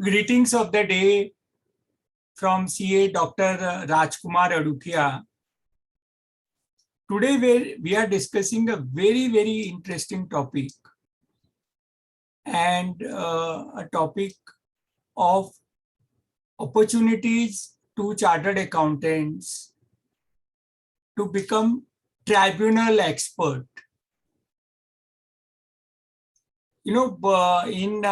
Greetings of the day from CA Dr. Rajkumar Adukia. Today we are discussing a very interesting topic, and a topic of opportunities to chartered accountants to become tribunal expert. In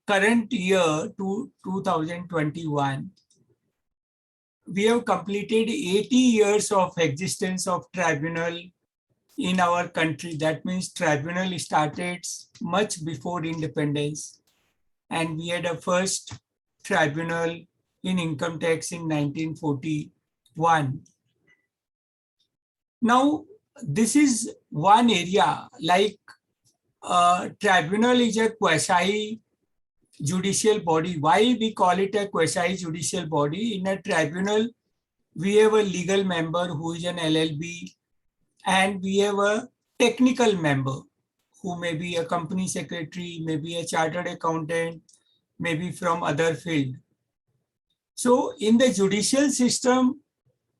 current year 2021, we have completed 80 years of existence of tribunal in our country. That means tribunal started much before independence, and we had a first tribunal in income tax in 1941. Now, this is one area, like tribunal is a quasi judicial body. Why we call it a quasi judicial body? In a tribunal, we have a legal member who is an LLB, and we have a technical member who may be a company secretary, maybe a chartered accountant, maybe from other field. So in the judicial system,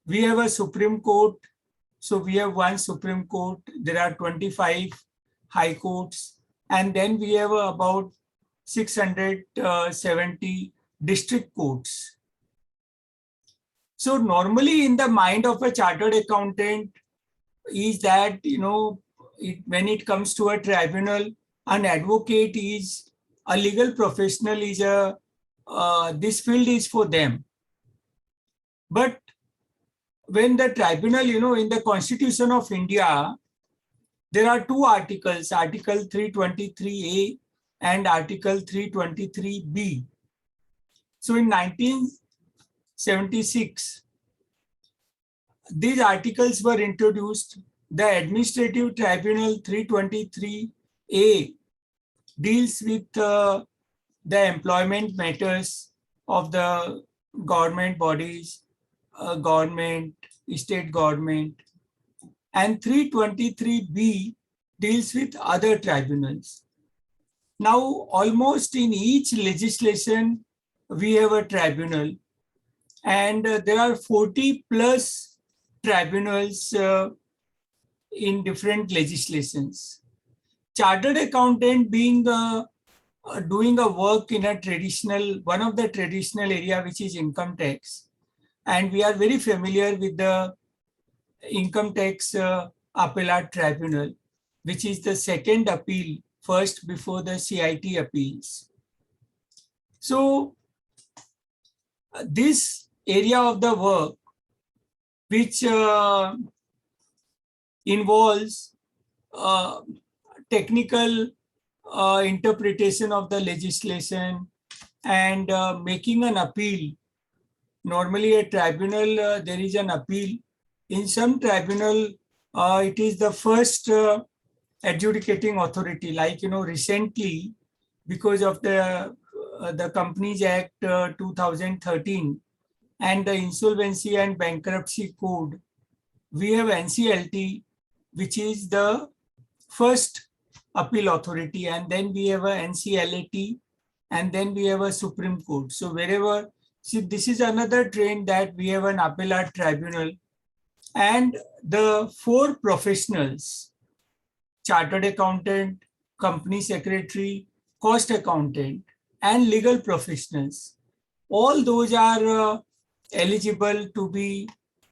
we have a Supreme Court. So we have one Supreme Court. There are 25 high courts, and then we have about 670 district courts. So normally in the mind of a chartered accountant is that, when it comes to a tribunal, an advocate is a legal professional, is this field is for them. But when the tribunal, in the Constitution of India, there are two articles, Article 323A and Article 323B. So in 1976, these articles were introduced. The Administrative Tribunal 323A deals with the employment matters of the government bodies, government, state government, and 323B deals with other tribunals. Now, almost in each legislation, we have a tribunal, and there are 40 plus tribunals in different legislations. Chartered accountant being doing a work in a one of the traditional area, which is income tax. And we are very familiar with the income tax appellate tribunal, which is the second appeal, first before the CIT appeals. So this area of the work, which involves technical interpretation of the legislation and making an appeal. Normally a tribunal, there is an appeal. In some tribunal, it is the first adjudicating authority. Like, recently, because of the Companies Act 2013 and the Insolvency and Bankruptcy Code, we have NCLT, which is the first appeal authority, and then we have a NCLAT, and then we have a Supreme Court. So wherever, see, this is another trend that we have an appellate tribunal, and the four professionals, chartered accountant, company secretary, cost accountant, and legal professionals, all those are eligible to be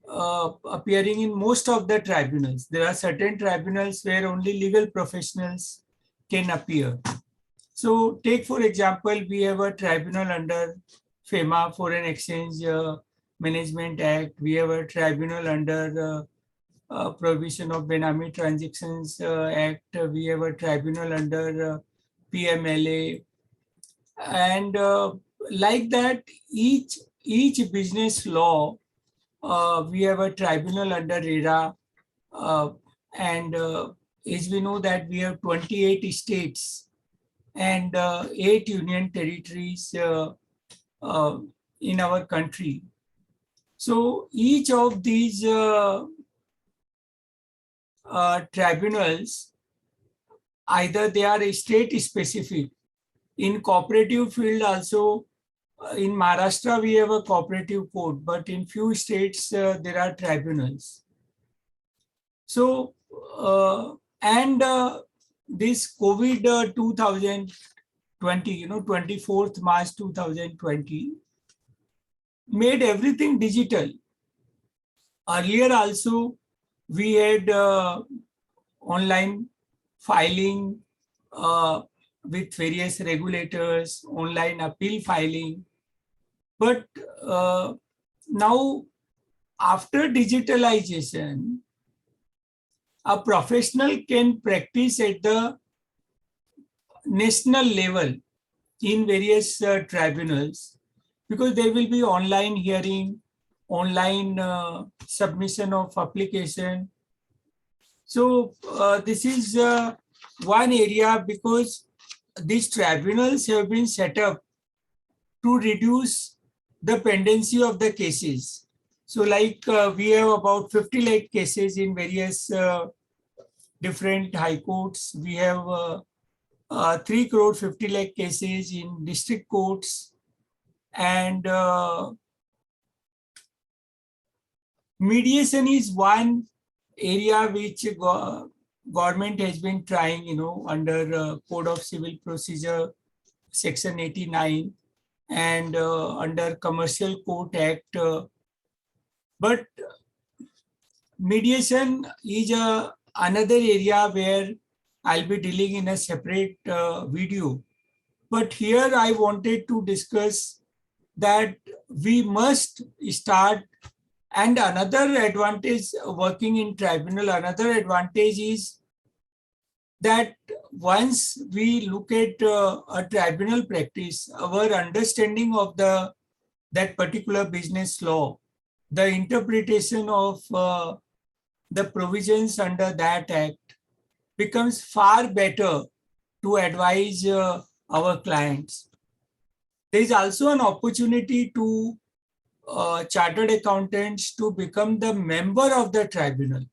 appearing in most of the tribunals. There are certain tribunals where only legal professionals can appear. So take, for example, we have a tribunal under FEMA, Foreign Exchange Management Act. We have a tribunal under Prohibition of Benami Transactions Act. We have a tribunal under PMLA. And like that, each business law, we have a tribunal under ERA, and as we know that we have 28 states and 8 union territories in our country. So each of these tribunals, either they are state specific. In cooperative field also, in Maharashtra, we have a cooperative court, but in few states, there are tribunals. So, and this COVID 2020, 24th March 2020, made everything digital. Earlier also, we had online filing with various regulators, online appeal filing. But now, after digitalization, a professional can practice at the national level in various tribunals, because there will be online hearing, online submission of application. So this is one area, because these tribunals have been set up to reduce the pendency of the cases. So like we have about 50 lakh cases in various different high courts. We have 3 crore 50 lakh cases in district courts, and mediation is one area which government has been trying, under Code of Civil Procedure, Section 89, and under Commercial Court Act. But mediation is another area where I'll be dealing in a separate video. But here I wanted to discuss that we must start. And another advantage working in tribunal, another advantage is that once we look at a tribunal practice, our understanding of that particular business law, the interpretation of the provisions under that act becomes far better to advise our clients. There is also an opportunity to chartered accountants to become the member of the tribunal.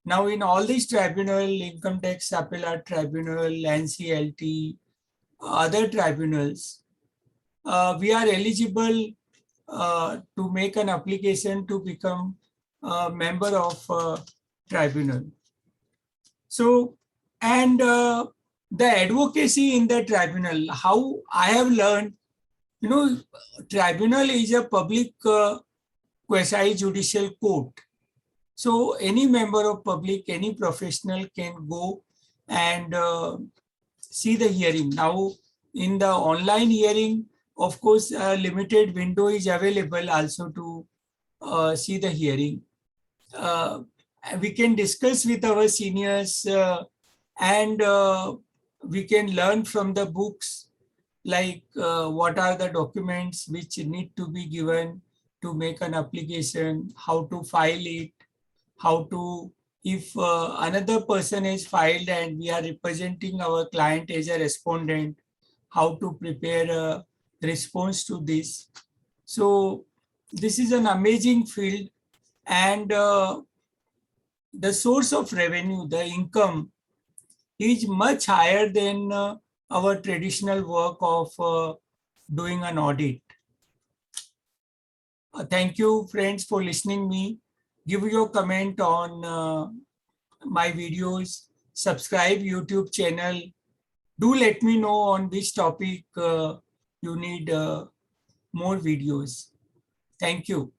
Now, in all these tribunal, Income Tax Appellate Tribunal, NCLT, other tribunals, we are eligible to make an application to become a member of tribunal. So, and the advocacy in the tribunal, how I have learned, tribunal is a public quasi-judicial court. So any member of public, any professional can go and see the hearing. Now, in the online hearing, of course, a limited window is available also to see the hearing. We can discuss with our seniors and we can learn from the books, like what are the documents which need to be given to make an application, how to file it, how to, if another person is filed and we are representing our client as a respondent, how to prepare a response to this. So this is an amazing field, and the source of revenue, the income, is much higher than our traditional work of doing an audit. Thank you, friends, for listening me. Give your comment on my videos. Subscribe YouTube channel. Do let me know on which topic you need more videos. Thank you.